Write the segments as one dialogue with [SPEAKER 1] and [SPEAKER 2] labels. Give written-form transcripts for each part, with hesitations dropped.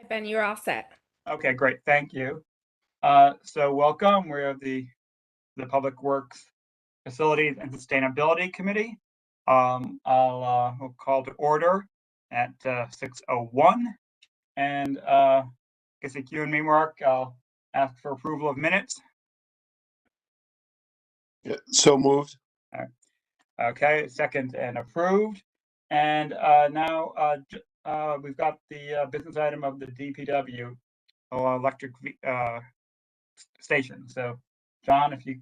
[SPEAKER 1] Ben, you're all set.
[SPEAKER 2] Okay, great. Thank you. So welcome. We have the Public Works Facilities and Sustainability Committee. We'll call to order at 6:01. And I guess like you and me, Mark, I'll ask for approval of minutes.
[SPEAKER 3] Yeah, so moved.
[SPEAKER 2] Okay, second and approved. And now we've got the business item of the DPW electric station. So, John, if you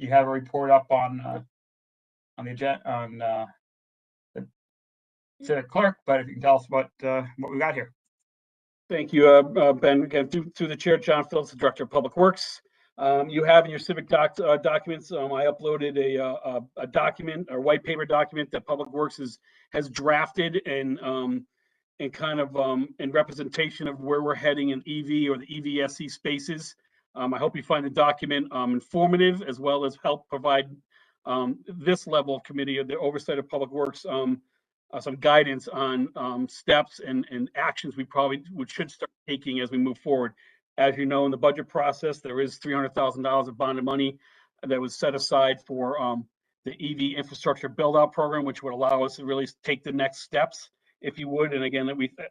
[SPEAKER 2] have a report up on the agenda on the clerk, but if you can tell us what we got here.
[SPEAKER 4] Thank you, Ben. Again, through the chair, John Phillips, the Director of Public Works. You have in your civic documents. I uploaded a document, or white paper document that Public Works has drafted and kind of in representation of where we're heading in EV or the EVSE spaces. I hope you find the document informative, as well as help provide this level of committee of the oversight of Public Works some guidance on steps and actions we probably should start taking as we move forward. As you know, in the budget process, there is $300,000 of bonded money that was set aside for the EV infrastructure build-out program, which would allow us to really take the next steps, if you would. And again,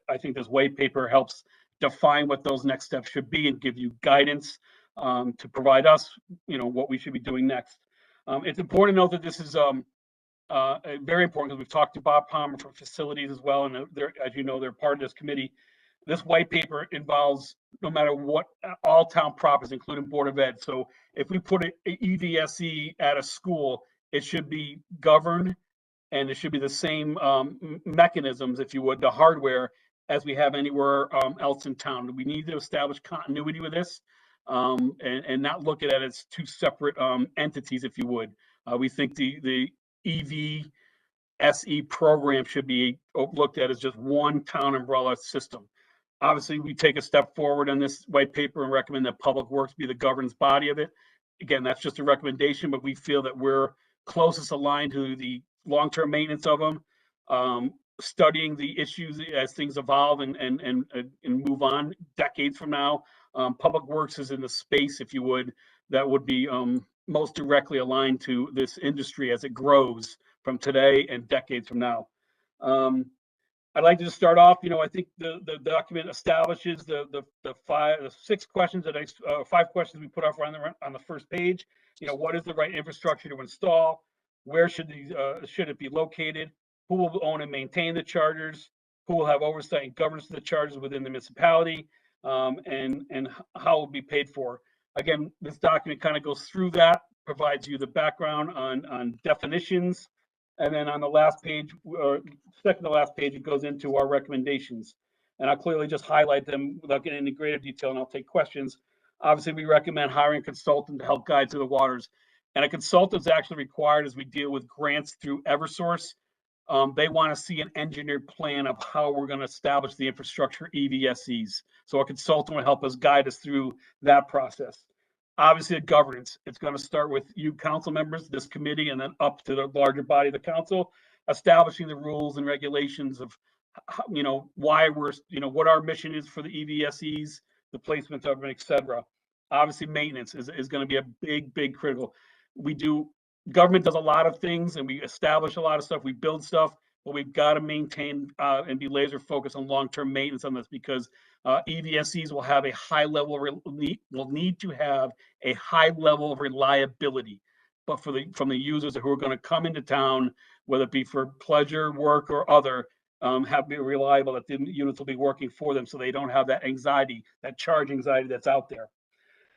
[SPEAKER 4] I think this white paper helps define what those next steps should be and give you guidance to provide us, what we should be doing next. It's important to note that this is very important, because we've talked to Bob Palmer for facilities as well, and as you know, they're part of this committee. This white paper involves, no matter what, all town properties, including Board of Ed. So if we put an EVSE at a school, it should be governed, and it should be the same mechanisms, if you would, the hardware, as we have anywhere else in town. We need to establish continuity with this, and not look at it as two separate entities, if you would. We think the EVSE program should be looked at as just one town umbrella system. Obviously, we take a step forward on this white paper and recommend that Public Works be the governance body of it. Again, that's just a recommendation, but we feel that we're closest aligned to the long-term maintenance of them, studying the issues as things evolve and move on decades from now. Public Works is in the space, if you would, that would be most directly aligned to this industry as it grows from today and decades from now. I'd like to just start off. I think the document establishes the 5 questions we put up on the first page. What is the right infrastructure to install? Where should it be located? Who will own and maintain the chargers? Who will have oversight and governance of the chargers within the municipality? And how it will be paid for. Again, this document kind of goes through that, provides you the background on definitions. And then on the last page, or second to last page, it goes into our recommendations. And I'll clearly just highlight them without getting into greater detail, and I'll take questions. Obviously, we recommend hiring a consultant to help guide through the waters. And a consultant is actually required as we deal with grants through EverSource. They want to see an engineered plan of how we're going to establish the infrastructure EVSEs. So a consultant will help us guide us through that process. Obviously, the governance, it's going to start with you council members, this committee, and then up to the larger body of the council, establishing the rules and regulations of, why we're, what our mission is for the EVSEs, the placement of them, et cetera. Obviously, maintenance is going to be a big critical. Government does a lot of things, and we establish a lot of stuff, we build stuff, but we've got to maintain and be laser focused on long-term maintenance on this, because EVSEs will have a high level, will need to have a high level of reliability, but from the users who are going to come into town, whether it be for pleasure, work, or other, have to be reliable that the units will be working for them, so they don't have that anxiety, that charge anxiety that's out there.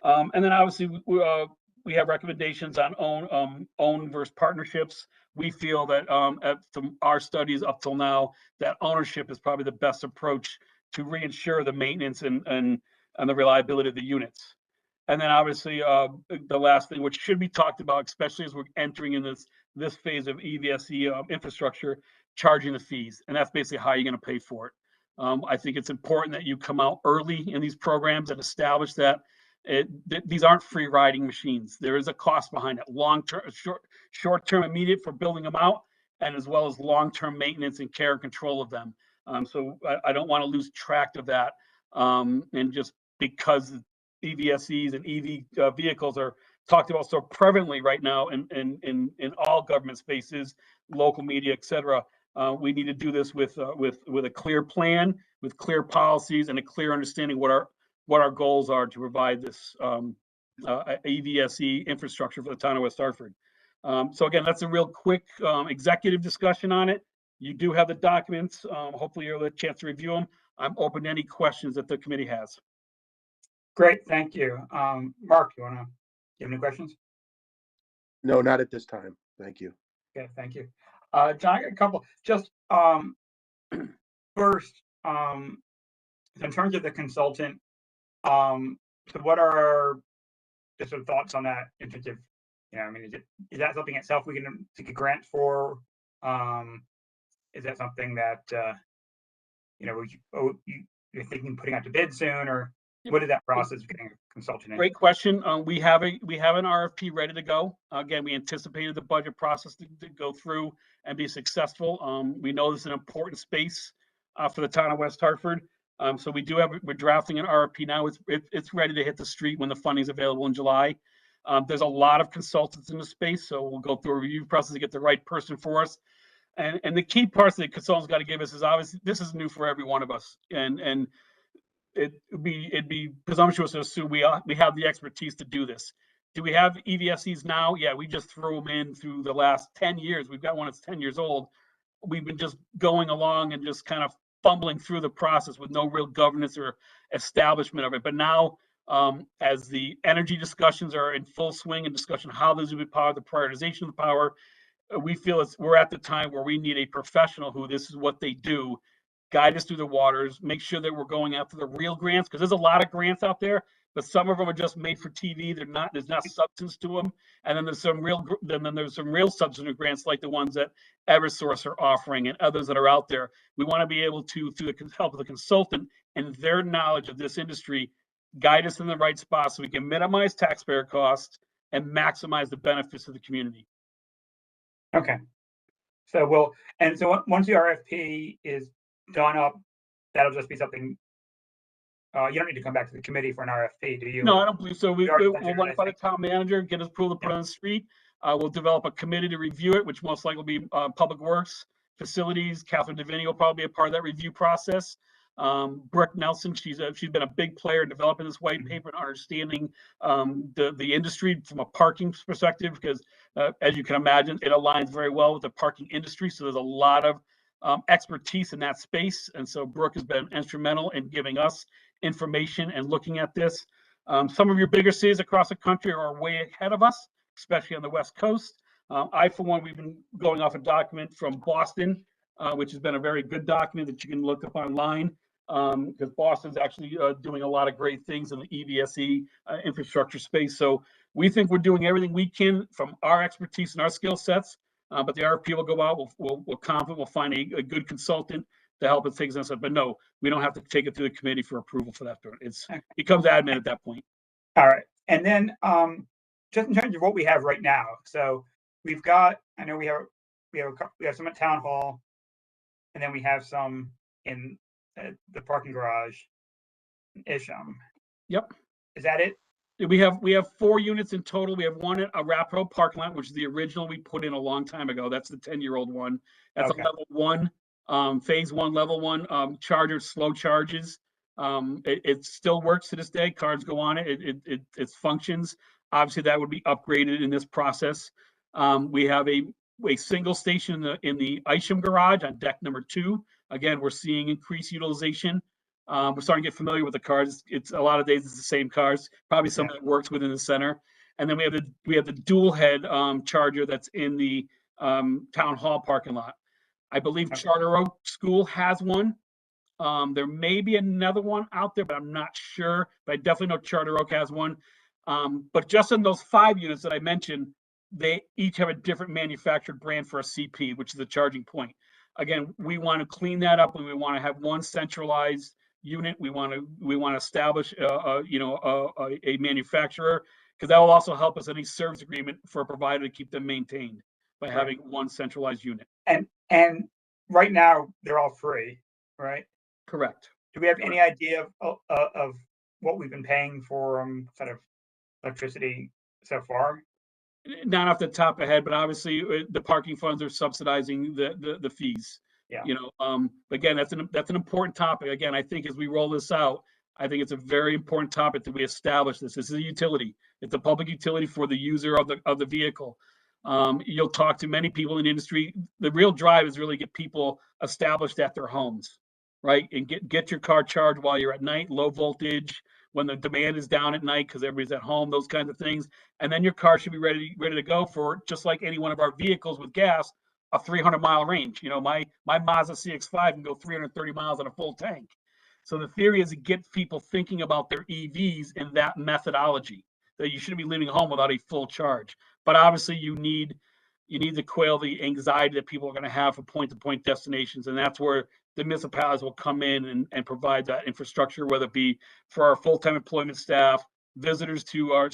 [SPEAKER 4] And then obviously we have recommendations on own versus partnerships. We feel that from our studies up till now, that ownership is probably the best approach to reinsure the maintenance and the reliability of the units. And then obviously the last thing, which should be talked about, especially as we're entering in this phase of EVSE infrastructure, charging the fees. And that's basically how you're going to pay for it. I think it's important that you come out early in these programs and establish that these aren't free riding machines. There is a cost behind it, long-term, short-term immediate for building them out, and as well as long-term maintenance and care and control of them. So I don't want to lose track of that. And just because EVSEs and EV vehicles are talked about so prevalently right now in all government spaces, local media, et cetera, we need to do this with a clear plan, with clear policies, and a clear understanding what our goals are to provide this EVSE infrastructure for the town of West Hartford. So again, that's a real quick executive discussion on it. You do have the documents. Hopefully you'll have a chance to review them. I'm open to any questions that the committee has.
[SPEAKER 2] Great, thank you. Mark, you have any questions?
[SPEAKER 1] No, not at this time. Thank you.
[SPEAKER 2] Okay, thank you. John, I got a couple. Just first, in terms of the consultant, so what are just sort of thoughts on that in terms of, I mean, is that something itself we can take a grant for? Is that something that you're thinking putting out to bid soon, or what is that process of getting a consultant in?
[SPEAKER 4] Great question. We have an RFP ready to go. Again, we anticipated the budget process to go through and be successful. We know this is an important space for the town of West Hartford. So we're drafting an RFP now. It's ready to hit the street when the funding is available in July. There's a lot of consultants in the space, so we'll go through a review process to get the right person for us. And the key parts that the consultant's got to give us is, obviously this is new for every one of us, and it'd be presumptuous to assume we have the expertise to do this. Do we have EVSEs now? Yeah, we just threw them in through the last 10 years. We've got one that's 10 years old. We've been just going along and just kind of fumbling through the process with no real governance or establishment of it. But now, as the energy discussions are in full swing and discussion how those will be powered, the prioritization of the power, we feel we're at the time where we need a professional who this is what they do, guide us through the waters, make sure that we're going after the real grants, because there's a lot of grants out there, but some of them are just made for TV. There's not substance to them. And then there's some real substantive grants like the ones that EVSE are offering and others that are out there. We want to be able to, through the help of the consultant and their knowledge of this industry, guide us in the right spot so we can minimize taxpayer costs and maximize the benefits of the community.
[SPEAKER 2] Okay. So once the RFP is done up, that'll just be something, you don't need to come back to the committee for an RFP, do you?
[SPEAKER 4] No, I don't believe so. We'll run it by the town manager, get us approval to put it on the street. We'll develop a committee to review it, which most likely will be Public Works, Facilities. Catherine Deviney will probably be a part of that review process. Brooke Nelson, she's been a big player in developing this white paper and understanding the industry from a parking perspective, because as you can imagine, it aligns very well with the parking industry. So there's a lot of expertise in that space. And so Brooke has been instrumental in giving us information and looking at this. Some of your bigger cities across the country are way ahead of us, especially on the West Coast. For one, we've been going off a document from Boston, which has been a very good document that you can look up online, because Boston's actually doing a lot of great things in the EVSE infrastructure space. So we think we're doing everything we can from our expertise and our skill sets, but the RFP will go out. We're confident we'll find a good consultant to help us take this. But no, we don't have to take it through the committee for approval for that. It becomes admin at that point.
[SPEAKER 2] All right. And then just in terms of what we have right now, so we've got, I know we have some at Town Hall, and then we have some in the parking garage in Isham.
[SPEAKER 4] Yep.
[SPEAKER 2] Is that it?
[SPEAKER 4] We have 4 units in total. We have one at a Arapahoe parking lot, which is the original we put in a long time ago. That's the 10-year-old one. That's okay. A level 1, phase 1, level 1 charger, slow charges. It still works to this day. Cars go on it. It functions. Obviously, that would be upgraded in this process. We have a single station in the Isham garage on deck number 2. Again, we're seeing increased utilization. We're starting to get familiar with the cars. It's a lot of days it's the same cars. Probably some that works within the center. And then we have the dual head charger that's in the Town Hall parking lot. I believe Charter Oak School has one. There may be another one out there, but I'm not sure. But I definitely know Charter Oak has one. But just in those 5 units that I mentioned, they each have a different manufactured brand for a CP, which is a charging point. Again, we want to clean that up, and we want to have one centralized unit. We want to establish a manufacturer, because that will also help us any service agreement for a provider to keep them maintained by having one centralized unit.
[SPEAKER 2] And right now they're all free, right?
[SPEAKER 4] Correct.
[SPEAKER 2] Do we have any idea of what we've been paying for sort of electricity so far?
[SPEAKER 4] Not off the top of my head, but obviously the parking funds are subsidizing the fees.
[SPEAKER 2] Yeah.
[SPEAKER 4] You know, again, that's an important topic. Again, I think as we roll this out, I think it's a very important topic that we establish this. This is a utility. It's a public utility for the user of the vehicle. You'll talk to many people in the industry. The real drive is really get people established at their homes, right? And get your car charged while you're at night, low voltage, when the demand is down at night because everybody's at home, those kinds of things. And then your car should be ready to go for, just like any one of our vehicles with gas, a 300-mile range. You know, my Mazda CX-5 can go 330 miles on a full tank. So the theory is to get people thinking about their EVs in that methodology, that you shouldn't be leaving home without a full charge. But obviously you need to quail the anxiety that people are going to have for point-to-point destinations. And that's where the municipalities will come in and provide that infrastructure, whether it be for our full-time employment staff, visitors to our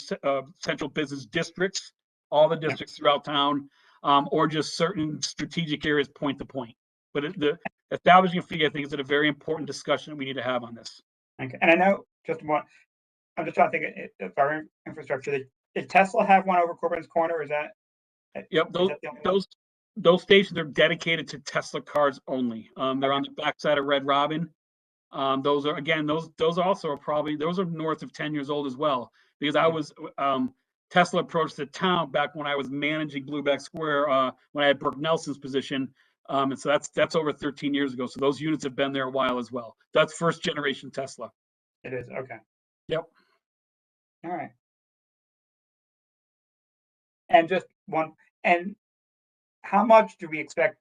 [SPEAKER 4] central business districts, all the districts throughout town, or just certain strategic areas point to point. But the establishing a fee, I think, is a very important discussion that we need to have on this.
[SPEAKER 2] Okay. And I know I'm just trying to think of our infrastructure. Did Tesla have one over Corbin's Corner? Is that?
[SPEAKER 4] Yep, those stations are dedicated to Tesla cars only. They're on the backside of Red Robin. Those are, again, those also are probably, those are north of 10 years old as well, because I was Tesla approached the town back when I was managing Blueback Square, when I had Brooke Nelson's position. And so that's over 13 years ago. So those units have been there a while as well. That's first generation Tesla.
[SPEAKER 2] It is. Okay.
[SPEAKER 4] Yep.
[SPEAKER 2] All right. And just one, and how much do we expect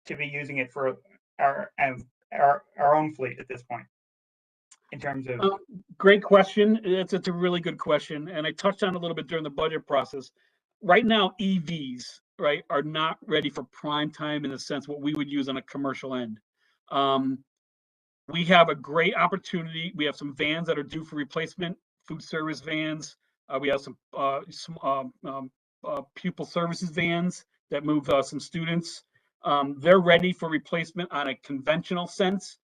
[SPEAKER 2] to be using it for our own fleet at this point, in terms of?
[SPEAKER 4] Great question. It's a really good question, and I touched on it a little bit during the budget process. Right now, EVs, right, are not ready for prime time in the sense what we would use on a commercial end. We have a great opportunity. We have some vans that are due for replacement, food service vans. We have some pupil services vans that move some students. They're ready for replacement on a conventional sense.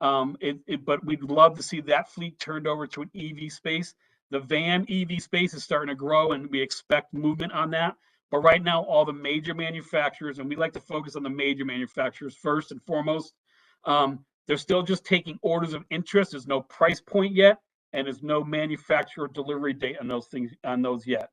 [SPEAKER 4] But we'd love to see that fleet turned over to an EV space. The van EV space is starting to grow, and we expect movement on that. But right now, all the major manufacturers, and we like to focus on the major manufacturers first and foremost, they're still just taking orders of interest. There's no price point yet, and there's no manufacturer delivery date on those yet.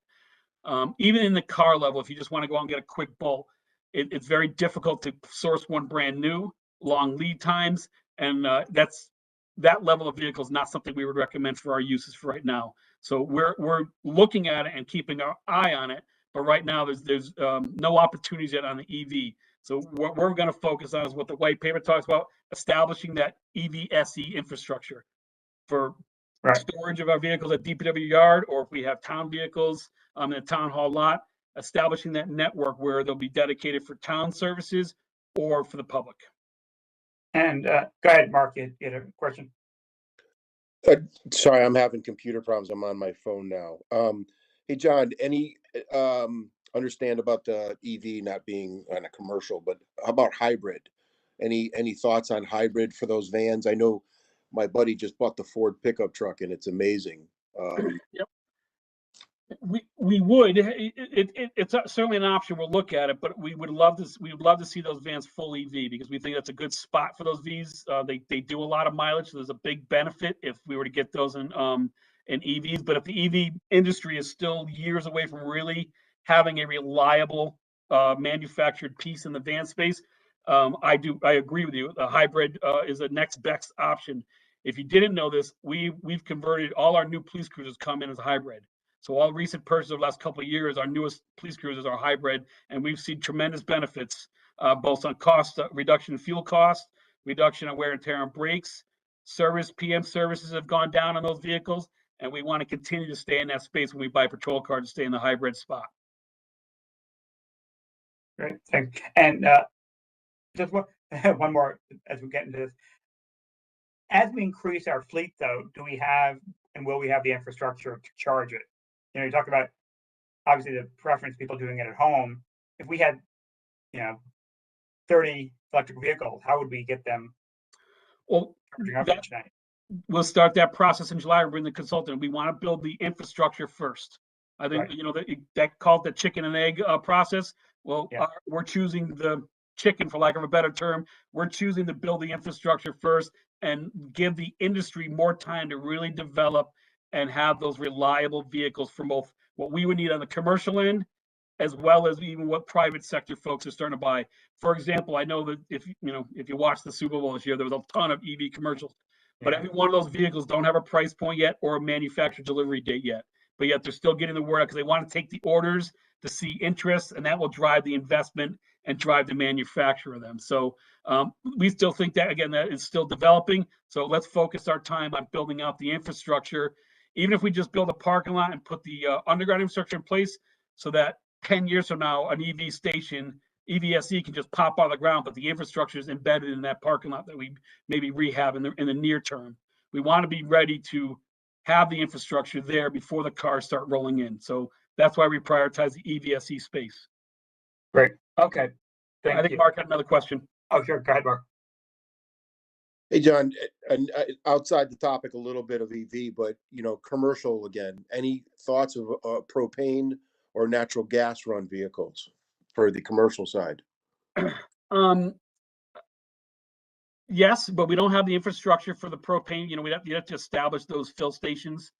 [SPEAKER 4] Even in the car level, if you just want to go out and get a quick bolt, it's very difficult to source one brand new, long lead times, and that level of vehicle is not something we would recommend for our uses for right now. So we're looking at it and keeping our eye on it, but right now there's no opportunities yet on the EV. So what we're going to focus on is what the white paper talks about: establishing that EVSE infrastructure for storage of our vehicles at DPW yard, or if we have town vehicles in the town hall lot, establishing that network where they'll be dedicated for town services or for the public.
[SPEAKER 2] And go ahead, Mark, you had a question?
[SPEAKER 1] Sorry, I'm having computer problems. I'm on my phone now. Hey, John, any understand about the EV not being on a commercial, but how about hybrid? Any thoughts on hybrid for those vans? I know my buddy just bought the Ford pickup truck, and it's amazing.
[SPEAKER 4] Yep. We would. It's certainly an option. We'll look at it, but we would love to see those vans full EV, because we think that's a good spot for those Vs. They do a lot of mileage, so there's a big benefit if we were to get those in EVs. But if the EV industry is still years away from really having a reliable manufactured piece in the van space, I agree with you. The hybrid is the next best option. If you didn't know this, we've converted all our new police cruisers come in as a hybrid. So all recent purchases of the last couple of years, our newest police cruisers are hybrid, and we've seen tremendous benefits, both on cost reduction in fuel cost, reduction of wear and tear on brakes, PM services have gone down on those vehicles, and we want to continue to stay in that space when we buy patrol cars to stay in the hybrid spot.
[SPEAKER 2] Great, thanks. And just one more as we get into this. As we increase our fleet, though, do we have and will we have the infrastructure to charge it? You know, you talk about obviously the preference people doing it at home. If we had, 30 electric vehicles, how would we get them?
[SPEAKER 4] Well, we'll start that process in July. We'll bring the consultant. We want to build the infrastructure first. I think,
[SPEAKER 2] Right.
[SPEAKER 4] That called the chicken and egg process. Well,
[SPEAKER 2] Yeah.
[SPEAKER 4] we're choosing the chicken, for lack of a better term. We're choosing to build the infrastructure first and give the industry more time to really develop and have those reliable vehicles for both what we would need on the commercial end, as well as even what private sector folks are starting to buy. For example, I know that if you watch the Super Bowl this year, there was a ton of EV commercials, but every one of those vehicles don't have a price point yet or a manufacturer delivery date yet. But yet they're still getting the word out because they want to take the orders to see interest, and that will drive the investment and drive the manufacture of them. So we still think that, again, that is still developing. So let's focus our time on building out the infrastructure. Even if we just build a parking lot and put the underground infrastructure in place so that 10 years from now, an EV station, EVSE can just pop out of the ground, but the infrastructure is embedded in that parking lot that we maybe rehab in the near term. We want to be ready to have the infrastructure there before the cars start rolling in. So that's why we prioritize the EVSE space.
[SPEAKER 2] Great. Okay.
[SPEAKER 4] I think Mark had another question.
[SPEAKER 2] Oh, sure. Go ahead, Mark.
[SPEAKER 1] Hey, John, and outside the topic a little bit of EV, but commercial again. Any thoughts of propane or natural gas run vehicles for the commercial side?
[SPEAKER 4] Yes, but we don't have the infrastructure for the propane. You have to establish those fill stations.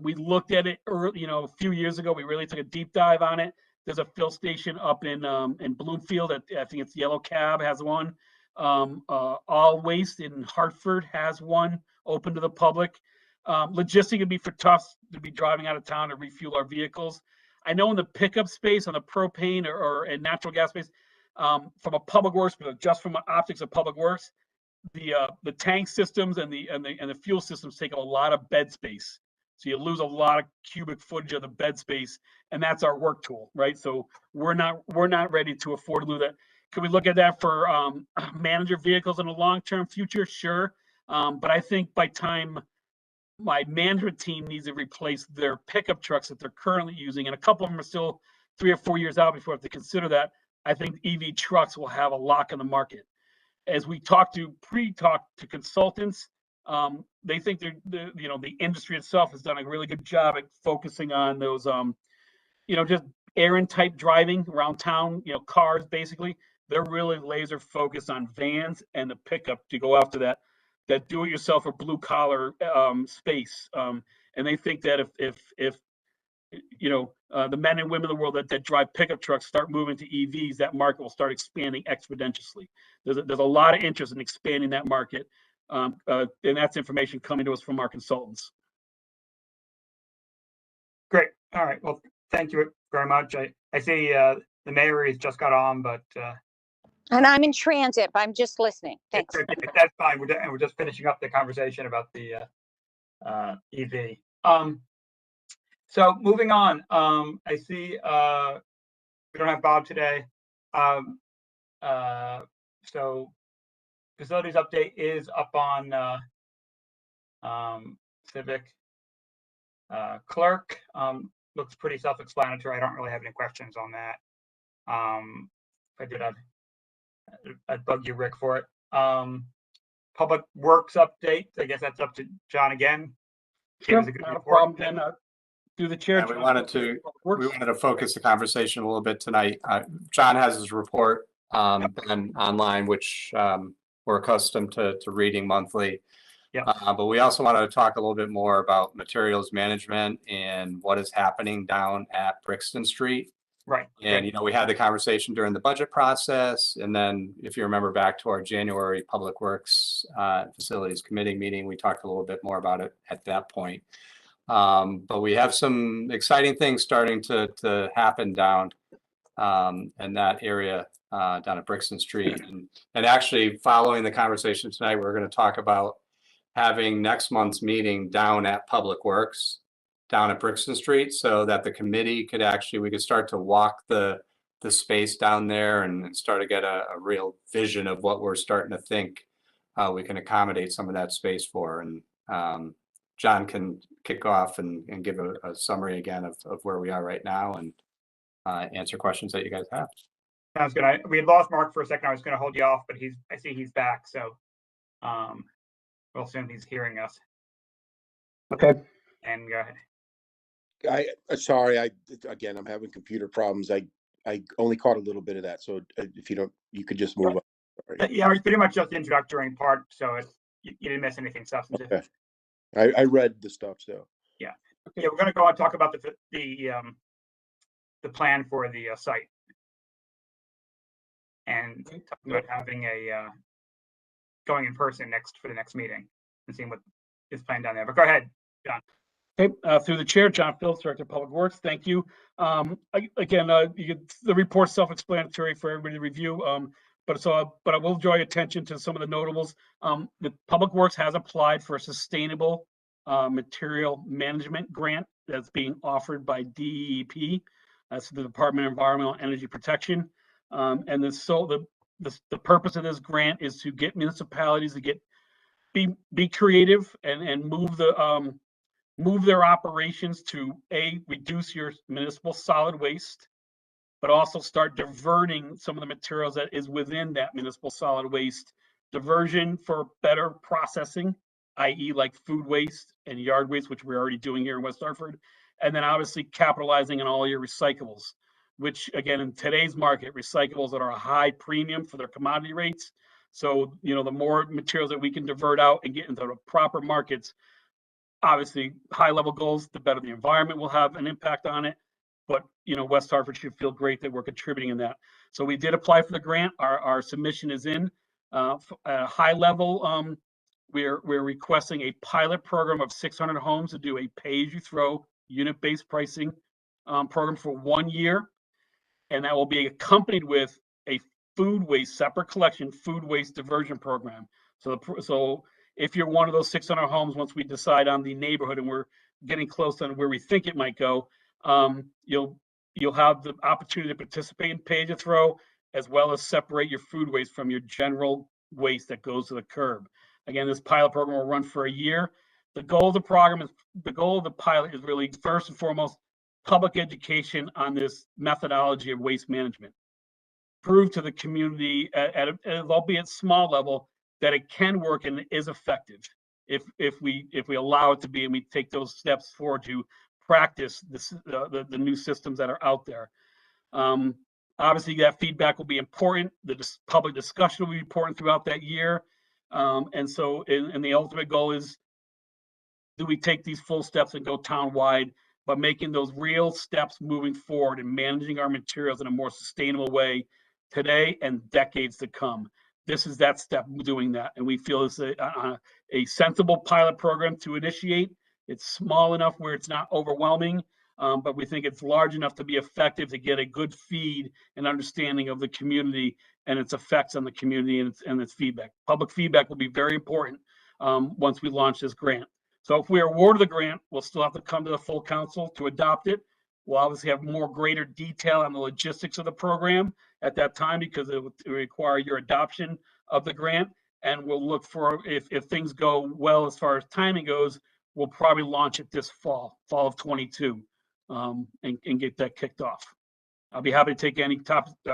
[SPEAKER 4] We looked at it early, a few years ago. We really took a deep dive on it. There's a fill station up in Bloomfield. I think it's Yellow Cab has one. All Waste in Hartford has one open to the public. Logistic would be for tough to be driving out of town to refuel our vehicles. I know in the pickup space on the propane or natural gas space, from a public works, but just from optics of public works, the tank systems and the fuel systems take up a lot of bed space. So you lose a lot of cubic footage of the bed space, and that's our work tool, right? So we're not ready to afford to lose that. Can we look at that for manager vehicles in the long-term future? Sure. But I think by time my management team needs to replace their pickup trucks that they're currently using, and a couple of them are still 3 or 4 years out before they have to consider that, I think EV trucks will have a lock in the market. As we talk to consultants, they think the industry itself has done a really good job at focusing on those, just errand type driving around town, cars basically. They're really laser focused on vans and the pickup to go after that do-it-yourself or blue collar space. And they think that if the men and women of the world that drive pickup trucks start moving to EVs, that market will start expanding exponentially. There's a lot of interest in expanding that market, and that's information coming to us from our consultants.
[SPEAKER 2] Great. All right. Well, thank you very much. I see the mayor has just got on, but
[SPEAKER 3] and I'm in transit, but I'm just listening. Thanks.
[SPEAKER 2] That's fine. We're just finishing up the conversation about the EV. So moving on, I see we don't have Bob today. So facilities update is up on Civic Clerk. Looks pretty self-explanatory. I don't really have any questions on that. If I did, I'd bug you, Rick, for it. Public Works update. I guess that's up to John again.
[SPEAKER 4] Sure, not a problem. Then through the chair.
[SPEAKER 5] Yeah, we wanted to focus the conversation a little bit tonight. John has his report and online, which we're accustomed to reading monthly.
[SPEAKER 2] Yeah.
[SPEAKER 5] But we also wanted to talk a little bit more about materials management and what is happening down at Brixton Street.
[SPEAKER 2] Right.
[SPEAKER 5] And, we had the conversation during the budget process. And then if you remember back to our January Public Works Facilities Committee meeting, we talked a little bit more about it at that point. But we have some exciting things starting to happen down in that area down at Brixton Street. And actually following the conversation tonight, we're going to talk about having next month's meeting down at Public Works, down at Brixton Street, so that the committee we could start to walk the space down there and start to get a real vision of what we're starting to think we can accommodate some of that space for. And John can kick off and give a summary again of where we are right now and answer questions that you guys have.
[SPEAKER 2] Sounds good. We had lost Mark for a second. I was going to hold you off, but I see he's back. So We'll assume he's hearing us.
[SPEAKER 4] Okay.
[SPEAKER 2] And go ahead.
[SPEAKER 1] Sorry, again, I'm having computer problems. I only caught a little bit of that. So if you don't, you could just move on. Sorry.
[SPEAKER 2] Yeah, it's pretty much just the introductory part, so you didn't miss anything substantive.
[SPEAKER 1] Okay. I read the stuff, so.
[SPEAKER 2] Yeah, we're going to go and talk about the plan for the site, and talk about having a going in person for the next meeting and seeing what is planned down there. But go ahead, John.
[SPEAKER 4] Okay, through the chair, John Phillips, Director of Public Works. Thank you. Again, the report's self-explanatory for everybody to review. But I will draw your attention to some of the notables. The Public Works has applied for a sustainable material management grant that's being offered by DEP. That's the Department of Environmental and Energy Protection. And the purpose of this grant is to get municipalities to be creative and move their operations to reduce your municipal solid waste, but also start diverting some of the materials that is within that municipal solid waste. Diversion for better processing, i.e. like food waste and yard waste, which we're already doing here in West Hartford. And then obviously capitalizing on all your recyclables, which again, in today's market, recyclables that are a high premium for their commodity rates. So, the more materials that we can divert out and get into the proper markets, obviously high level goals, the better the environment will have an impact on it. But, West Hartford should feel great that we're contributing in that. So we did apply for the grant. Our submission is in. At a high level, we're requesting a pilot program of 600 homes to do a pay-as-you-throw unit-based pricing program for 1 year. And that will be accompanied with a food waste, separate collection, food waste diversion program. So if you're one of those 600 homes, once we decide on the neighborhood and we're getting close on where we think it might go, you'll have the opportunity to participate in pay to throw, as well as separate your food waste from your general waste that goes to the curb. Again, this pilot program will run for a year. The goal of the pilot is really first and foremost public education on this methodology of waste management. Prove to the community at albeit small level that it can work and is effective if we allow it to be, and we take those steps forward to practice the new systems that are out there. Obviously, that feedback will be important. The public discussion will be important throughout that year. And the ultimate goal is, do we take these full steps and go town-wide, but making those real steps moving forward and managing our materials in a more sustainable way today and decades to come. This is that step doing that. And we feel it's a sensible pilot program to initiate. It's small enough where it's not overwhelming, but we think it's large enough to be effective to get a good feed and understanding of the community and its effects on the community and its feedback. Public feedback will be very important once we launch this grant. So if we are awarded the grant, we'll still have to come to the full council to adopt it. We'll obviously have more greater detail on the logistics of the program at that time, because it will require your adoption of the grant. And we'll look for, if things go well as far as timing goes, we'll probably launch it this fall of 22, and get that kicked off. I'll be happy to take any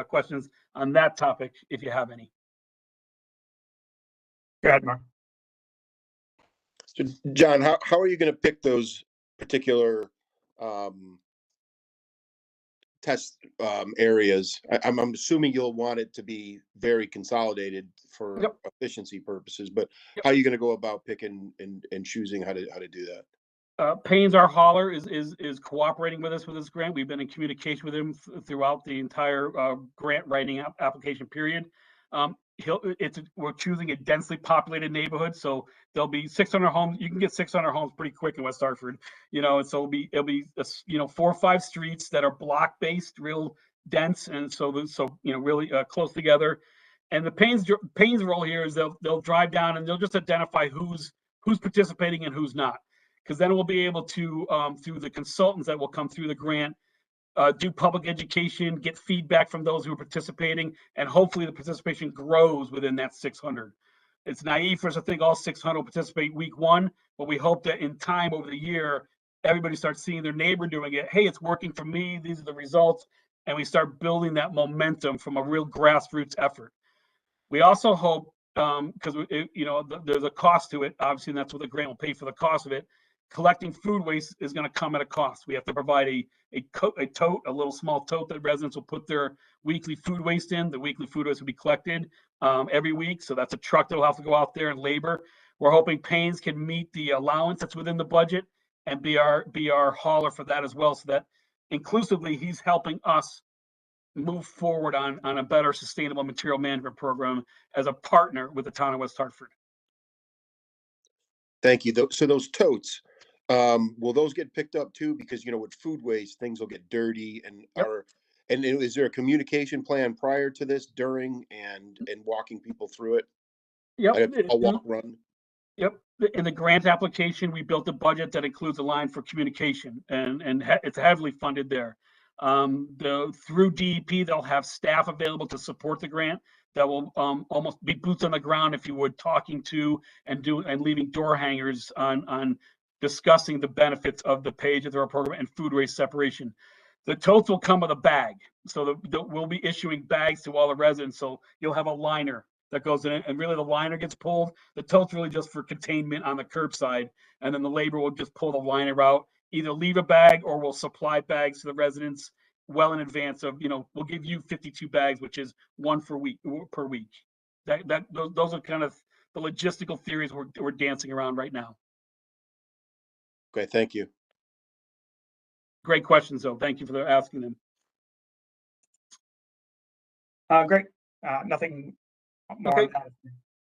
[SPEAKER 4] questions on that topic if you have any.
[SPEAKER 2] Go ahead, Mark.
[SPEAKER 1] So, John, how are you going to pick those particular test areas? I'm assuming you'll want it to be very consolidated for efficiency purposes, but how are you going to go about picking and choosing how to do that?
[SPEAKER 4] Payne's, our hauler, is cooperating with us with this grant. We've been in communication with him throughout the entire grant writing application period. We're choosing a densely populated neighborhood, so there'll be 600 homes. You can get 600 homes pretty quick in West Hartford, and so it'll be 4 or 5 streets that are block based, real dense, and so really close together. And the Payne's role here is they'll drive down and they'll just identify who's participating and who's not, because then we'll be able to through the consultants that will come through the grant, do public education, get feedback from those who are participating, and hopefully the participation grows within that 600. It's naive for us to think all 600 will participate week 1, but we hope that in time over the year, everybody starts seeing their neighbor doing it. Hey, it's working for me. These are the results. And we start building that momentum from a real grassroots effort. We also hope because there's a cost to it, obviously, and that's what the grant will pay for the cost of it. Collecting food waste is going to come at a cost. We have to provide a little small tote that residents will put their weekly food waste in. The weekly food waste will be collected every week. So that's a truck that will have to go out there and labor. We're hoping Payne's can meet the allowance that's within the budget and be our hauler for that as well. So that inclusively, he's helping us move forward on a better sustainable material management program as a partner with the town of West Hartford.
[SPEAKER 1] Thank you. So those totes, will those get picked up too? Because, with food waste, things will get dirty and
[SPEAKER 4] Yep.
[SPEAKER 1] is there a communication plan prior to this, during, and walking people through it?
[SPEAKER 4] Yep.
[SPEAKER 1] A walk run?
[SPEAKER 4] Yep. In the grant application, we built a budget that includes a line for communication, and it's heavily funded there. Through DEP, they'll have staff available to support the grant that will almost be boots on the ground, if you would, talking to and leaving door hangers on discussing the benefits of the page of their program and food waste separation. The totes will come with a bag, so we'll be issuing bags to all the residents. So you'll have a liner that goes in it, and really the liner gets pulled. The tote's really just for containment on the curbside, and then the labor will just pull the liner out, either leave a bag or we'll supply bags to the residents well in advance of, we'll give you 52 bags, which is one per week. Those are kind of the logistical theories we're dancing around right now.
[SPEAKER 1] Okay, thank you.
[SPEAKER 4] Great questions, though. Thank you for asking them.
[SPEAKER 2] Great. Nothing more.
[SPEAKER 4] Okay.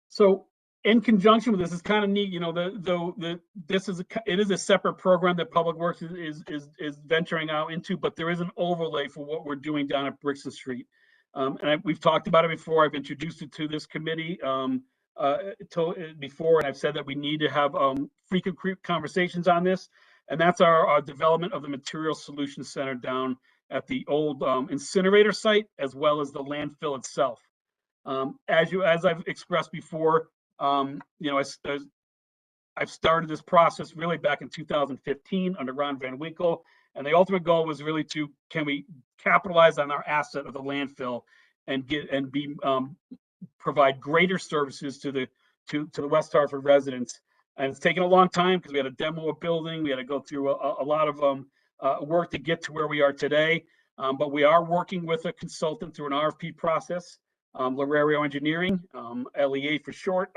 [SPEAKER 4] So in conjunction with this, it's kind of neat, it is a separate program that Public Works is venturing out into, but there is an overlay for what we're doing down at Brixton Street. We've talked about it before. I've introduced it to this committee before, and I've said that we need to have frequent conversations on this. And that's our development of the Material Solutions Center down at the old incinerator site, as well as the landfill itself. As I've expressed before, I've started this process really back in 2015 under Ron Van Winkle, and the ultimate goal was really can we capitalize on our asset of the landfill and provide greater services to the West Hartford residents. And it's taken a long time because we had to demo a building. We had to go through a lot of work to get to where we are today. But we are working with a consultant through an RFP process, Larerio Engineering, LEA for short.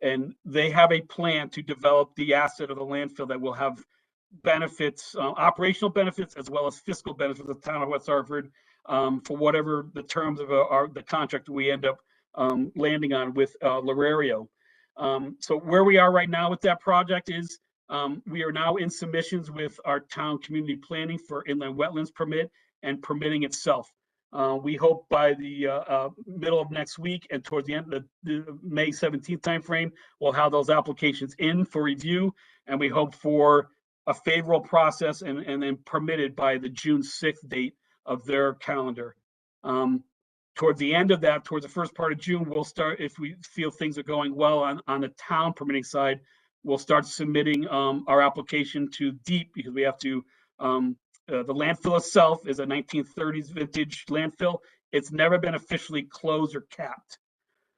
[SPEAKER 4] And they have a plan to develop the asset of the landfill that will have benefits, operational benefits, as well as fiscal benefits of the town of West Hartford for whatever the terms of the contract we end up landing on with Larerio. So where we are right now with that project is we are now in submissions with our town community planning for inland wetlands permit and permitting itself. We hope by the middle of next week and towards the end of the May 17th timeframe, we'll have those applications in for review, and we hope for a favorable process and then permitted by the June 6th date of their calendar. Towards the end of that, towards the first part of June, we'll start, if we feel things are going well on the town permitting side, we'll start submitting our application to DEEP, because we have to, the landfill itself is a 1930s vintage landfill. It's never been officially closed or capped.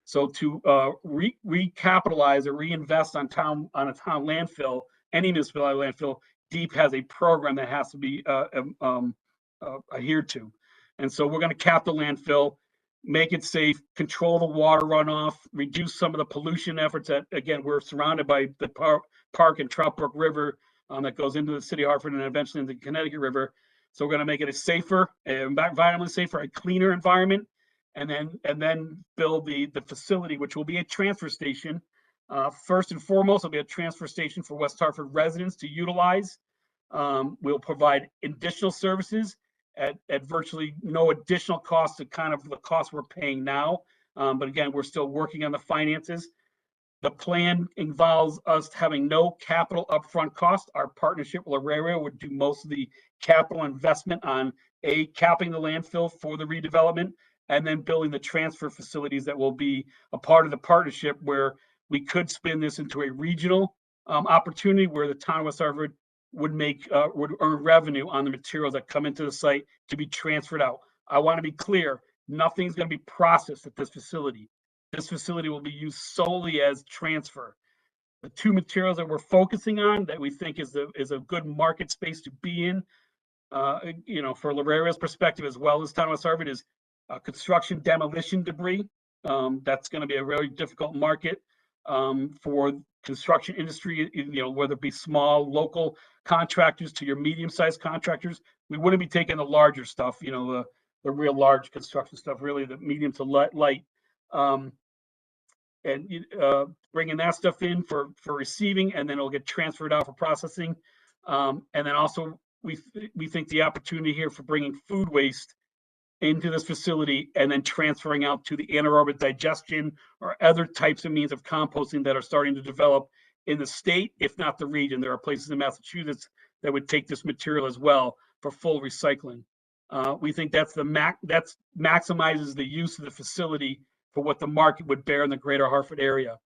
[SPEAKER 4] So to recapitalize or reinvest on a town landfill, any municipality landfill, DEEP has a program that has to be adhered to. And so we're going to cap the landfill, make it safe, control the water runoff, reduce some of the pollution efforts that, again, we're surrounded by the park and Trout Brook River that goes into the city of Hartford and eventually into the Connecticut River. So we're going to make it a safer, environmentally safer, a cleaner environment, and then build the facility, which will be a transfer station. First and foremost, it'll be a transfer station for West Hartford residents to utilize. We'll provide additional services at virtually no additional cost to kind of the cost we're paying now. But again, we're still working on the finances. The plan involves us having no capital upfront cost. Our partnership with Larerio would do most of the capital investment on capping the landfill for the redevelopment, and then building the transfer facilities that will be a part of the partnership, where we could spin this into a regional opportunity where the town of West Hartford would earn revenue on the materials that come into the site to be transferred out. I want to be clear, nothing's going to be processed at this facility. this facility will be used solely as transfer. The two materials that we're focusing on that we think is a good market space to be in, you know, for Lararia's perspective as well as Town of West Hartford, is construction demolition debris. That's going to be a very difficult market for construction industry, you know, whether it be small local contractors to your medium-sized contractors. We wouldn't be taking the larger stuff, you know, the real large construction stuff, really the medium to light. And bringing that stuff in for receiving, and then it'll get transferred out for processing. And then also we think the opportunity here for bringing food waste into this facility and then transferring out to the anaerobic digestion or other types of means of composting that are starting to develop in the state, if not the region. There are places in Massachusetts that would take this material as well for full recycling. We think that's that maximizes the use of the facility for what the market would bear in the greater Hartford area.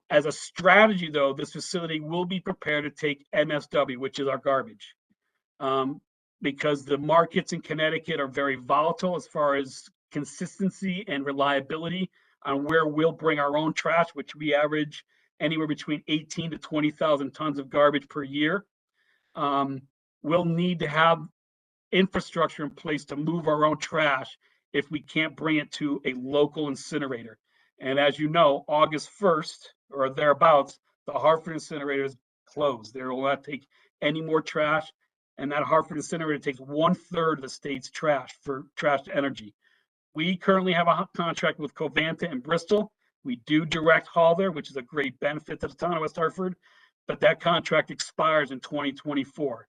[SPEAKER 4] As a strategy, though, this facility will be prepared to take MSW, which is our garbage, because the markets in Connecticut are very volatile as far as consistency and reliability on where we'll bring our own trash, which we average anywhere between 18 to 20,000 tons of garbage per year. We'll need to have infrastructure in place to move our own trash if we can't bring it to a local incinerator. And as you know, August 1st or thereabouts, the Hartford incinerator is closed. They will not take any more trash. And that Hartford incinerator takes 1/3 of the state's trash for trash to energy. We currently have a contract with Covanta in Bristol. We do direct haul there, which is a great benefit to the town of West Hartford, but that contract expires in 2024.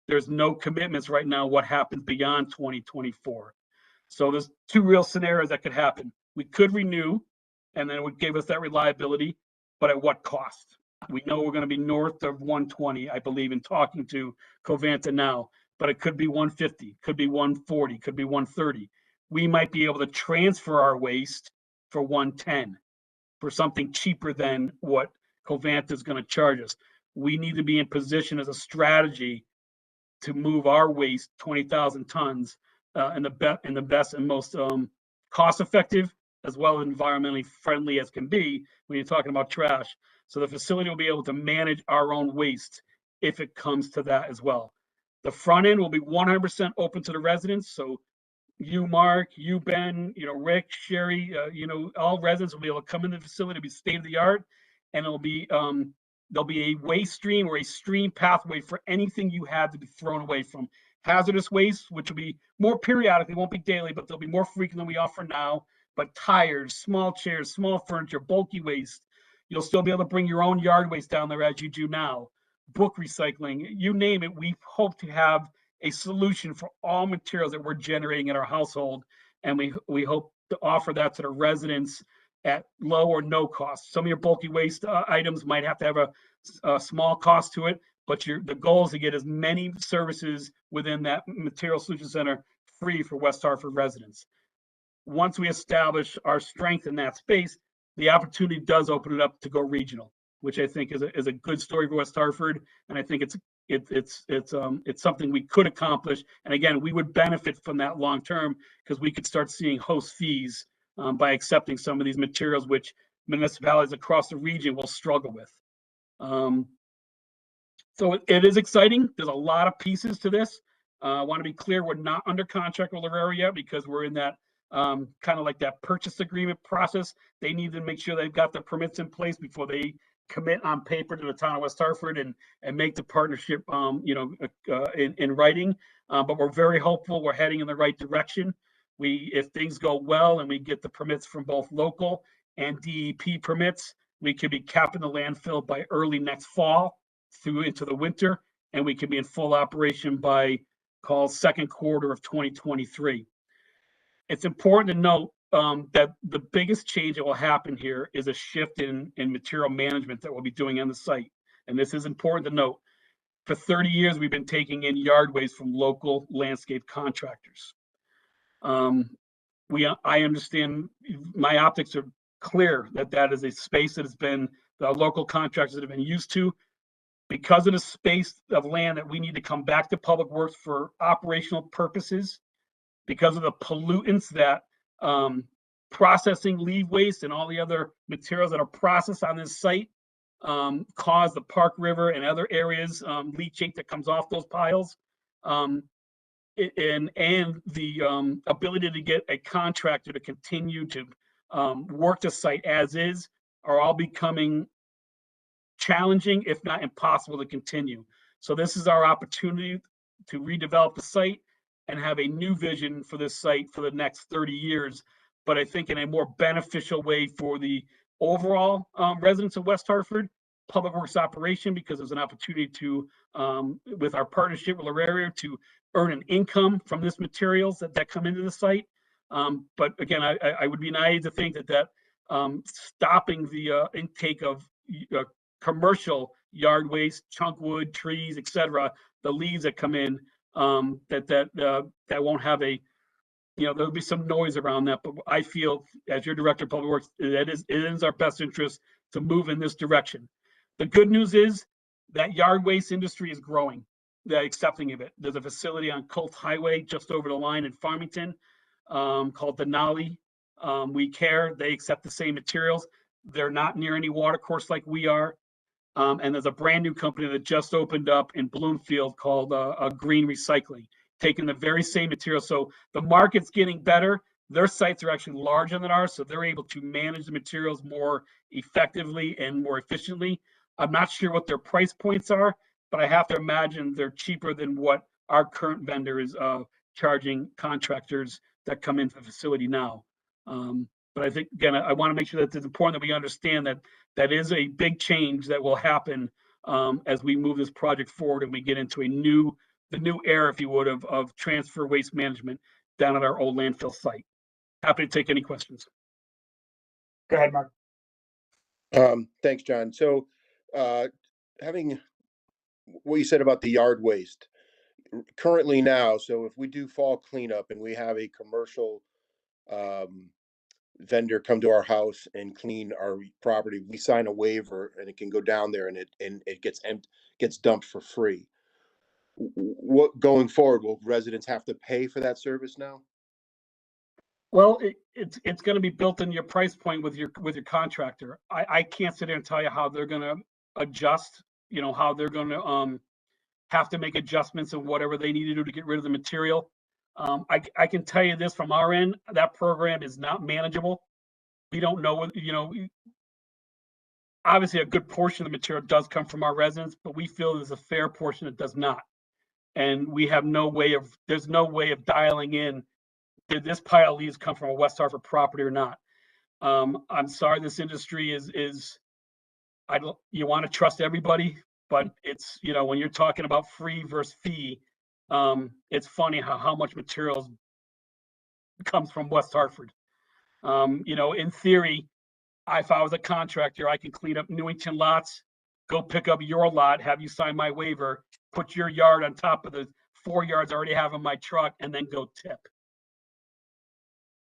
[SPEAKER 4] There's no commitments right now what happens beyond 2024. So there's two real scenarios that could happen. We could renew, and then it would give us that reliability, but at what cost? We know we're going to be north of 120, I believe, in talking to Covanta now, but it could be 150, could be 140, could be 130. We might be able to transfer our waste for 110 for something cheaper than what Covanta is going to charge us. We need to be in position as a strategy to move our waste 20,000 tons in the best and most cost-effective as well as environmentally friendly as can be when you're talking about trash. So the facility will be able to manage our own waste if it comes to that as well. The front end will be 100% open to the residents. So you, Mark, you, Ben, you know, Rick, Sherry, you know, all residents will be able to come into the facility, be state of the art, and it'll be there'll be a waste stream or a stream pathway for anything you have to be thrown away, from hazardous waste, which will be more periodically, won't be daily, but they'll be more frequent than we offer now. But tires, small chairs, small furniture, bulky waste. You'll still be able to bring your own yard waste down there as you do now. Book recycling, you name it. We hope to have a solution for all materials that we're generating in our household. And we hope to offer that to the residents at low or no cost. Some of your bulky waste items might have to have a small cost to it, but the goal is to get as many services within that Material Solution Center free for West Hartford residents. Once we establish our strength in that space, the opportunity does open it up to go regional, which I think is a good story for West Hartford, and I think it's something we could accomplish. And again, we would benefit from that long term because we could start seeing host fees by accepting some of these materials, which municipalities across the region will struggle with. So it is exciting. There's a lot of pieces to this. I want to be clear, we're not under contract with Lararia yet because we're in that kind of like that purchase agreement process. They need to make sure they've got the permits in place before they commit on paper to the town of West Hartford and make the partnership, in writing. But we're very hopeful. We're heading in the right direction. If things go well and we get the permits from both local and DEP permits, we could be capping the landfill by early next fall through into the winter, and we could be in full operation by second quarter of 2023. It's important to note that the biggest change that will happen here is a shift in material management that we'll be doing on the site. And this is important to note. For 30 years, we've been taking in yard waste from local landscape contractors. I understand, my optics are clear that is a space that has been the local contractors that have been used to. Because of the space of land that we need to come back to Public Works for operational purposes, because of the pollutants that processing leave waste and all the other materials that are processed on this site cause the Park River and other areas leachate that comes off those piles. And the ability to get a contractor to continue to work the site as is are all becoming challenging, if not impossible, to continue. So this is our opportunity to redevelop the site and have a new vision for this site for the next 30 years, but I think in a more beneficial way for the overall residents of West Hartford, public works operation, because there's an opportunity to, with our partnership with L'Auraria, to earn an income from this materials that come into the site. But again, I would be naive to think that stopping the intake of commercial yard waste, chunk wood, trees, etc., the leaves that come in, that won't have a, there'll be some noise around that. But I feel, as your director of public works, it is our best interest to move in this direction. The good news is that yard waste industry is growing. They're accepting of it. There's a facility on Colt Highway just over the line in Farmington called Denali. We Care. They accept the same materials. They're not near any water course like we are. And there's a brand new company that just opened up in Bloomfield called Green Recycling, taking the very same material. So the market's getting better. Their sites are actually larger than ours, so they're able to manage the materials more effectively and more efficiently. I'm not sure what their price points are, but I have to imagine they're cheaper than what our current vendor is charging contractors that come into the facility now. But I think, again, I want to make sure that it's important that we understand that that is a big change that will happen as we move this project forward and we get into the new era, if you would, of transfer waste management down at our old landfill site. Happy to take any questions.
[SPEAKER 2] Go ahead, Mark.
[SPEAKER 1] Thanks, John. So having what you said about the yard waste currently now, so if we do fall cleanup and we have a commercial vendor come to our house and clean our property, we sign a waiver and it can go down there and it gets dumped for free. What going forward, will residents have to pay for that service now?
[SPEAKER 4] Well, it's going to be built in your price point with your contractor. I can't sit there and tell you how they're going to adjust, how they're going to have to make adjustments in whatever they need to do to get rid of the material. I can tell you this from our end, that program is not manageable. We don't know what, obviously a good portion of the material does come from our residents, but we feel there's a fair portion that does not. And we have there's no way of dialing in, did this pile of leaves come from a West Hartford property or not? I'm sorry, this industry you want to trust everybody, but it's, when you're talking about free versus fee, it's funny how much materials comes from West Hartford. In theory, if I was a contractor, I can clean up Newington lots, go pick up your lot, have you sign my waiver, put your yard on top of the 4 yards I already have in my truck, and then go tip.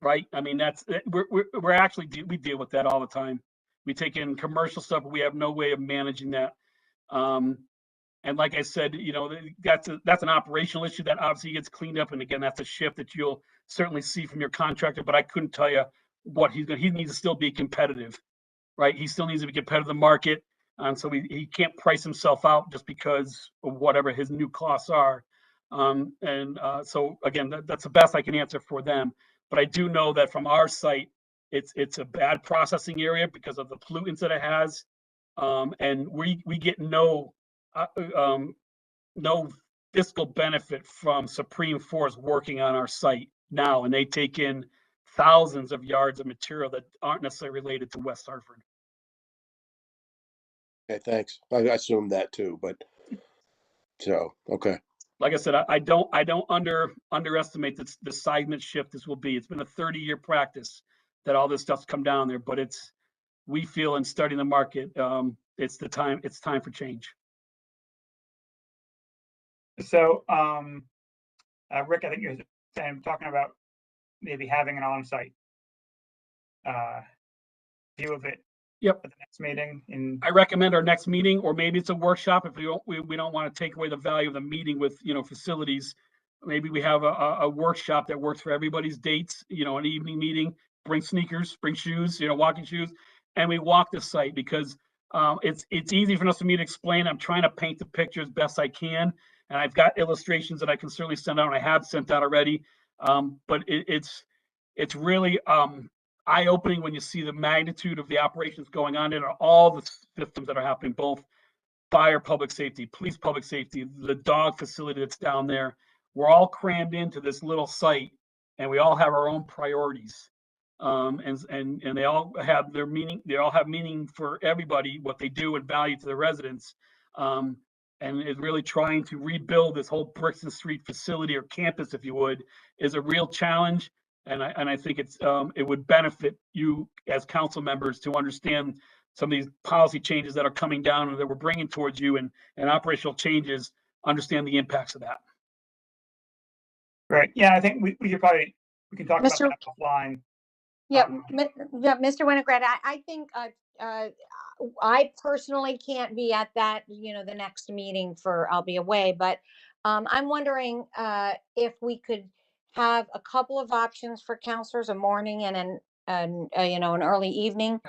[SPEAKER 4] Right? I mean, we deal with that all the time. We take in commercial stuff, but we have no way of managing that. And like I said, that's an operational issue that obviously gets cleaned up. And again, that's a shift that you'll certainly see from your contractor, but I couldn't tell you what he needs to still be competitive, right? He still needs to be competitive in the market. So he can't price himself out just because of whatever his new costs are. So again, that's the best I can answer for them. But I do know that from our site, it's a bad processing area because of the pollutants that it has. And we get no fiscal benefit from Supreme Force working on our site now, and they take in thousands of yards of material that aren't necessarily related to West Hartford.
[SPEAKER 1] Okay, thanks. I assumed that too, but okay.
[SPEAKER 4] Like I said, I don't underestimate the seismic shift this will be. It's been a 30-year practice that all this stuff's come down there, but we feel in studying the market, it's time for change.
[SPEAKER 2] So, Rick, I think you're talking about maybe having an on-site view of it.
[SPEAKER 4] Yep.
[SPEAKER 2] At the next meeting.
[SPEAKER 4] I recommend our next meeting, or maybe it's a workshop if we don't want to take away the value of the meeting with facilities. Maybe we have a workshop that works for everybody's dates. An evening meeting. bring sneakers, bring shoes, walking shoes, and we walk the site because it's easy for us for me to explain. I'm trying to paint the picture as best I can, and I've got illustrations that I can certainly send out, and I have sent out already. But it's really eye-opening when you see the magnitude of the operations going on and all the systems that are happening, both fire, public safety, police, public safety, the dog facility that's down there. We're all crammed into this little site, and we all have our own priorities. And they all have their meaning. They all have meaning for everybody, what they do and value to the residents. And it's really trying to rebuild this whole Brixton Street facility or campus, if you would, is a real challenge. And I think it would benefit you as council members to understand some of these policy changes that are coming down and that we're bringing towards you, and operational changes, understand the impacts of that.
[SPEAKER 2] Great. Yeah, I think we can talk about
[SPEAKER 3] Mr.
[SPEAKER 2] that offline.
[SPEAKER 3] Yeah, Mr. Winograd, I think I personally can't be at that, the next meeting I'll be away, but I'm wondering if we could have a couple of options for counselors, a morning and an early evening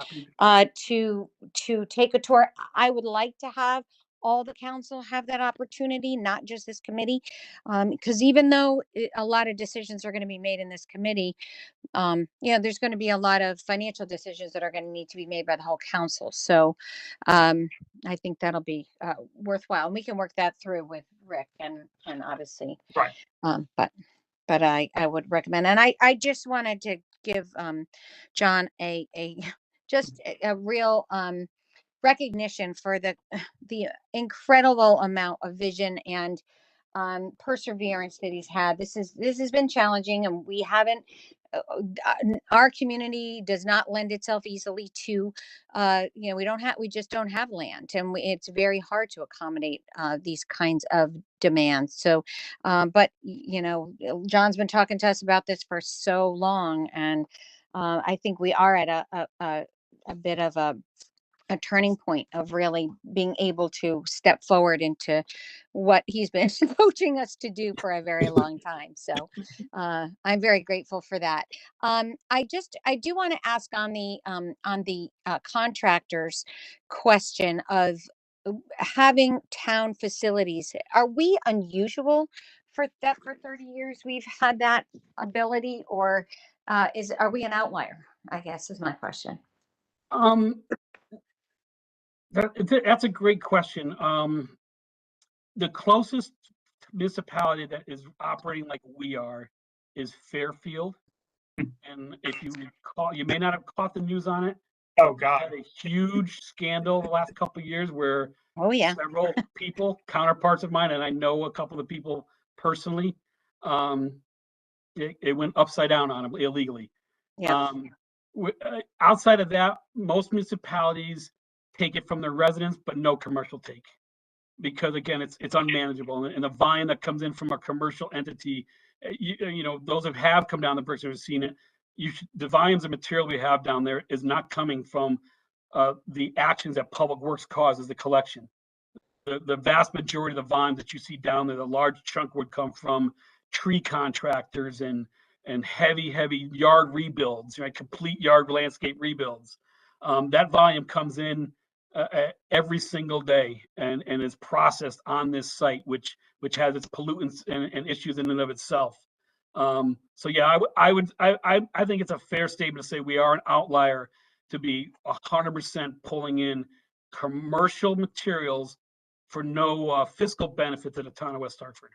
[SPEAKER 3] to take a tour. I would like to have all the council have that opportunity, not just this committee, because even though a lot of decisions are going to be made in this committee, there's going to be a lot of financial decisions that are going to need to be made by the whole council. So I think that'll be worthwhile, and we can work that through with Rick and obviously,
[SPEAKER 2] right.
[SPEAKER 3] But I would recommend, and I just wanted to give John a just a real recognition for the incredible amount of vision and perseverance that he's had. This has been challenging, and we haven't. Our community does not lend itself easily to, we just don't have land, and it's very hard to accommodate these kinds of demands. So, but John's been talking to us about this for so long, and I think we are at a bit of a turning point of really being able to step forward into what he's been coaching us to do for a very long time. So I'm very grateful for that. I do want to ask on the contractors question of having town facilities. Are we unusual for that? For 30 years we've had that ability, or are we an outlier, I guess, is my question.
[SPEAKER 4] That's a great question. The closest municipality that is operating like we are is Fairfield. And if you recall, you may not have caught the news on it.
[SPEAKER 2] Oh God,
[SPEAKER 4] had a huge scandal the last couple of years where several people, counterparts of mine, and I know a couple of people personally, it went upside down on them illegally.
[SPEAKER 3] Yeah.
[SPEAKER 4] Outside of that, most municipalities take it from their residents, but no commercial take, because again, it's unmanageable, and the volume that comes in from a commercial entity, those that have come down the bricks have seen it. The volumes of material we have down there is not coming from the actions that Public Works causes the collection. The vast majority of the volume that you see down there, the large chunk would come from tree contractors and heavy yard rebuilds, complete yard landscape rebuilds. That volume comes in every single day and is processed on this site, which has its pollutants and issues in and of itself. So yeah, I think it's a fair statement to say we are an outlier to be 100% pulling in commercial materials for no fiscal benefit to the town of West Hartford.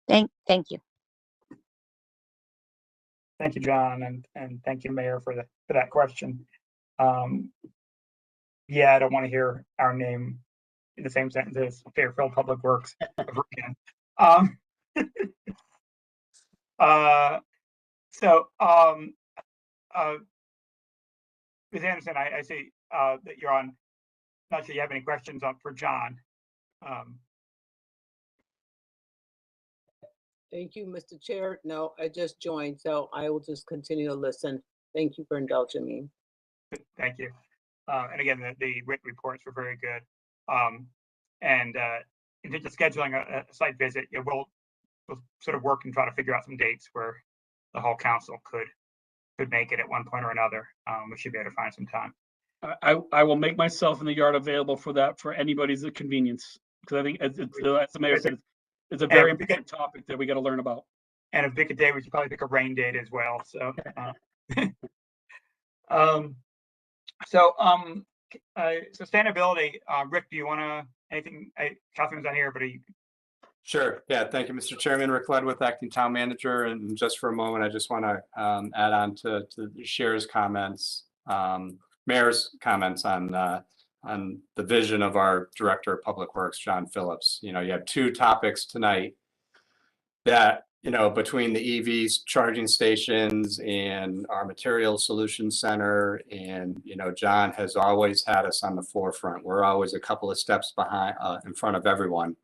[SPEAKER 3] Thank you.
[SPEAKER 2] Thank you, John, and thank you, Mayor, for that question. Yeah, I don't want to hear our name in the same sentence as Fairfield Public Works ever again. Ms. Anderson, I see that you're on. Not sure you have any questions for John.
[SPEAKER 6] Thank you, Mr. Chair. No, I just joined, so I will just continue to listen. Thank you for indulging me.
[SPEAKER 2] Thank you. And again, the written reports were very good. And in terms of scheduling a site visit, we'll sort of work and try to figure out some dates where the whole council could make it at one point or another. We should be able to find some time.
[SPEAKER 4] I will make myself in the yard available for that for anybody's convenience, because I think as the mayor said, it's a very important topic that we got to learn about.
[SPEAKER 2] And if pick a day, we should probably pick a rain date as well. So, sustainability. Rick, do you want to anything? Catherine's not here, but
[SPEAKER 5] Sure. Yeah. Thank you, Mr. Chairman. Rick Ledwith, acting town manager. And just for a moment, I just want to add on to the Chair's comments, Mayor's comments on the vision of our Director of Public Works, John Phillips. You have two topics tonight that, between the EVs charging stations and our Materials Solutions Center. And, John has always had us on the forefront. We're always a couple of steps behind, in front of everyone.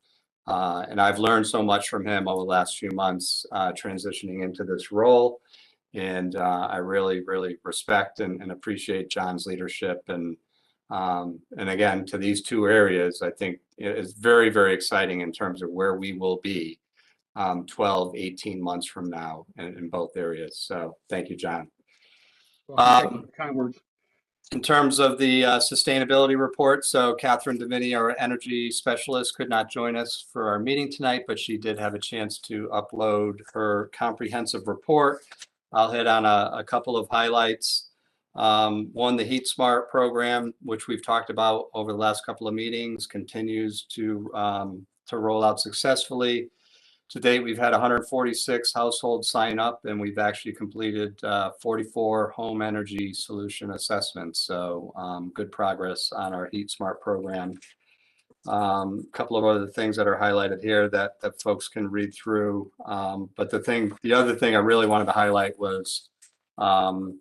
[SPEAKER 5] And I've learned so much from him over the last few months transitioning into this role. And I really, really respect and appreciate John's leadership. And again, to these two areas, I think it's very, very exciting in terms of where we will be 12, 18 months from now in both areas. So thank you, John.
[SPEAKER 4] Kind words.
[SPEAKER 5] In terms of the sustainability report, so Catherine Davini, our energy specialist, could not join us for our meeting tonight, but she did have a chance to upload her comprehensive report. I'll hit on a couple of highlights. One, the Heat Smart program, which we've talked about over the last couple of meetings, continues to roll out successfully. To date, we've had 146 households sign up, and we've actually completed 44 home energy solution assessments. So good progress on our Heat Smart program. A couple of other things that are highlighted here that folks can read through. But the other thing I really wanted to highlight was you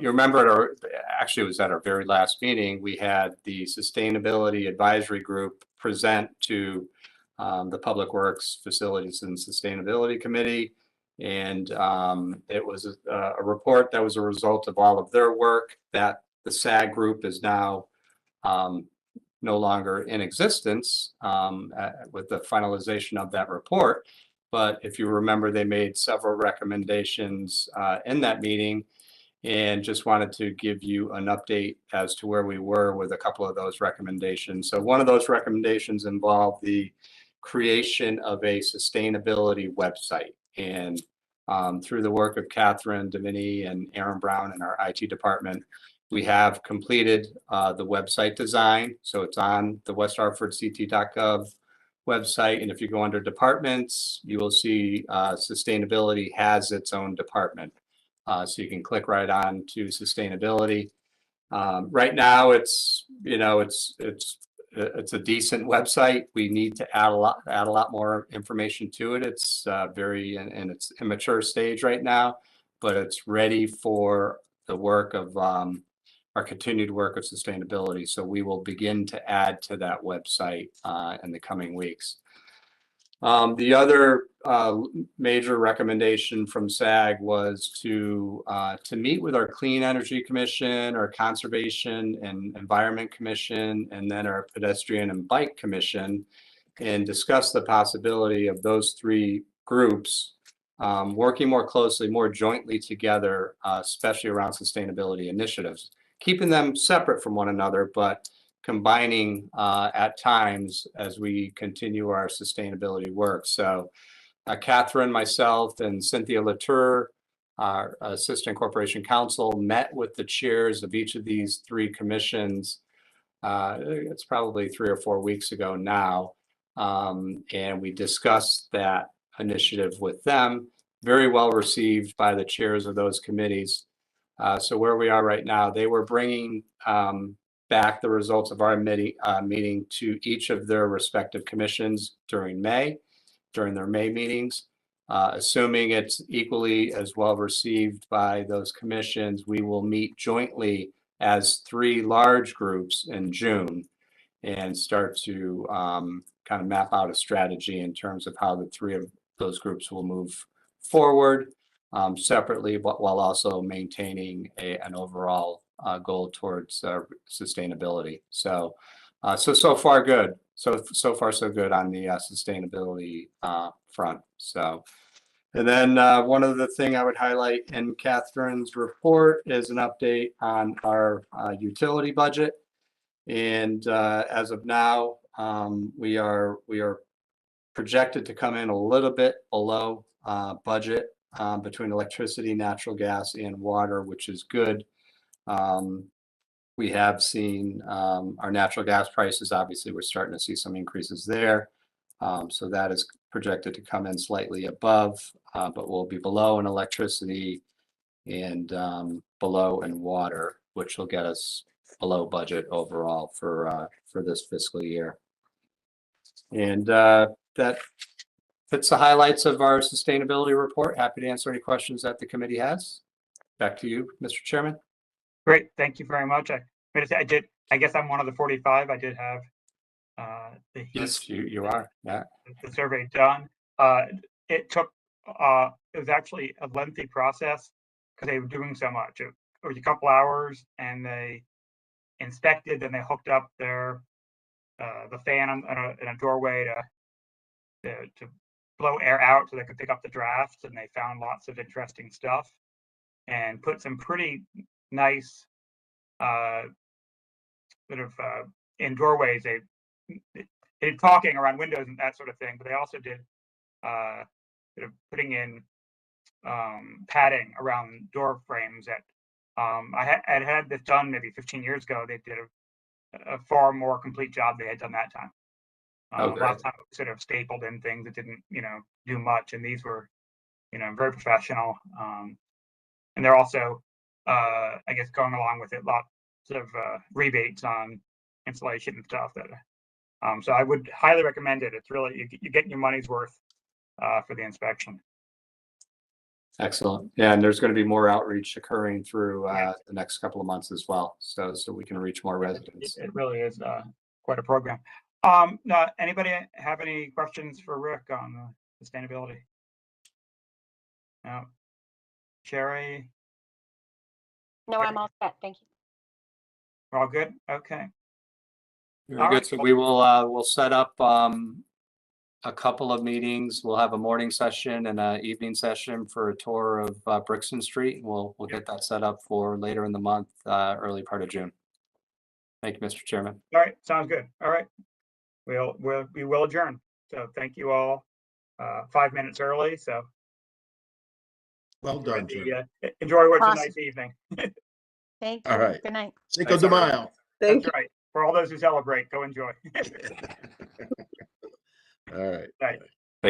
[SPEAKER 5] remember actually it was at our very last meeting, we had the Sustainability Advisory Group present to the Public Works Facilities and Sustainability Committee. And it was a report that was a result of all of their work, that the SAG group is now no longer in existence with the finalization of that report. But if you remember, they made several recommendations in that meeting, and just wanted to give you an update as to where we were with a couple of those recommendations. So one of those recommendations involved the creation of a sustainability website. And through the work of Catherine Davini and Aaron Brown in our IT department, we have completed the website design. So it's on the westhartfordct.gov website. And if you go under departments, you will see sustainability has its own department. So you can click right on to sustainability. Right now, it's a decent website. We need to add a lot more information to it. It's very in its immature stage right now, but it's ready for the work of our continued work of sustainability. So we will begin to add to that website in the coming weeks. The other major recommendation from SAG was to meet with our Clean Energy Commission, our Conservation and Environment Commission, and then our Pedestrian and Bike Commission, and discuss the possibility of those three groups working more closely, more jointly together, especially around sustainability initiatives, keeping them separate from one another, but combining at times as we continue our sustainability work. So Catherine, myself, and Cynthia Latour, our Assistant Corporation Counsel, met with the chairs of each of these three commissions. It's probably 3 or 4 weeks ago now. And we discussed that initiative with them. Very well received by the chairs of those committees. So where we are right now, they were bringing back the results of our meeting to each of their respective commissions during their May meetings. Assuming it's equally as well received by those commissions, we will meet jointly as 3 large groups in June and start to kind of map out a strategy in terms of how the 3 of those groups will move forward separately, but while also maintaining an overall goal towards sustainability. So far good. So far so good on the sustainability front. So And then one other thing I would highlight in Catherine's report is an update on our utility budget. And as of now, we are projected to come in a little bit below budget between electricity, natural gas, and water, which is good. We have seen our natural gas prices, obviously, we're starting to see some increases there. So that is projected to come in slightly above, but we'll be below in electricity and below in water, which will get us below budget overall for this fiscal year. And that fits the highlights of our sustainability report. Happy to answer any questions that the committee has. Back to you, Mr. Chairman.
[SPEAKER 2] Great, thank you very much. I guess I'm one of the 45. I did have the heat.
[SPEAKER 5] Yes, you are. Yeah.
[SPEAKER 2] The survey done. It took, it was actually a lengthy process because they were doing so much. It was a couple hours, and they inspected, and they hooked up their the fan in a doorway to blow air out so they could pick up the drafts, and they found lots of interesting stuff and put some pretty nice sort of in doorways. They did talking around windows and that sort of thing, but they also did sort of putting in padding around door frames that I had this done maybe 15 years ago. They did a far more complete job they had done that time. Last time it was sort of stapled in things that didn't, do much, and these were, very professional. And they're also, I guess, going along with it, lots of rebates on installation and stuff. That, so I would highly recommend it. It's really you're getting your money's worth for the inspection.
[SPEAKER 5] Excellent. Yeah, and there's going to be more outreach occurring through the next couple of months as well, so we can reach more residents.
[SPEAKER 2] It really is quite a program. Now, anybody have any questions for Rick on sustainability? No. Sherry?
[SPEAKER 3] No, I'm all set. Thank you.
[SPEAKER 2] We're all good? Okay.
[SPEAKER 5] Very
[SPEAKER 2] All
[SPEAKER 5] good.
[SPEAKER 2] right.
[SPEAKER 5] So we will we'll set up a couple of meetings. We'll have a morning session and an evening session for a tour of Brixton Street. We'll get that set up for later in the month, early part of June. Thank you, Mr. Chairman.
[SPEAKER 2] All right. Sounds good. All right. We will adjourn. So thank you all. 5 minutes early. So
[SPEAKER 1] Well done, Jim.
[SPEAKER 2] enjoy what's
[SPEAKER 3] Awesome.
[SPEAKER 2] a nice evening.
[SPEAKER 3] Thank you.
[SPEAKER 1] All right.
[SPEAKER 3] Good night.
[SPEAKER 1] Cinco de Mayo.
[SPEAKER 6] Thank
[SPEAKER 2] That's
[SPEAKER 6] you.
[SPEAKER 2] right. For all those who celebrate, go enjoy.
[SPEAKER 1] All right.
[SPEAKER 2] Right.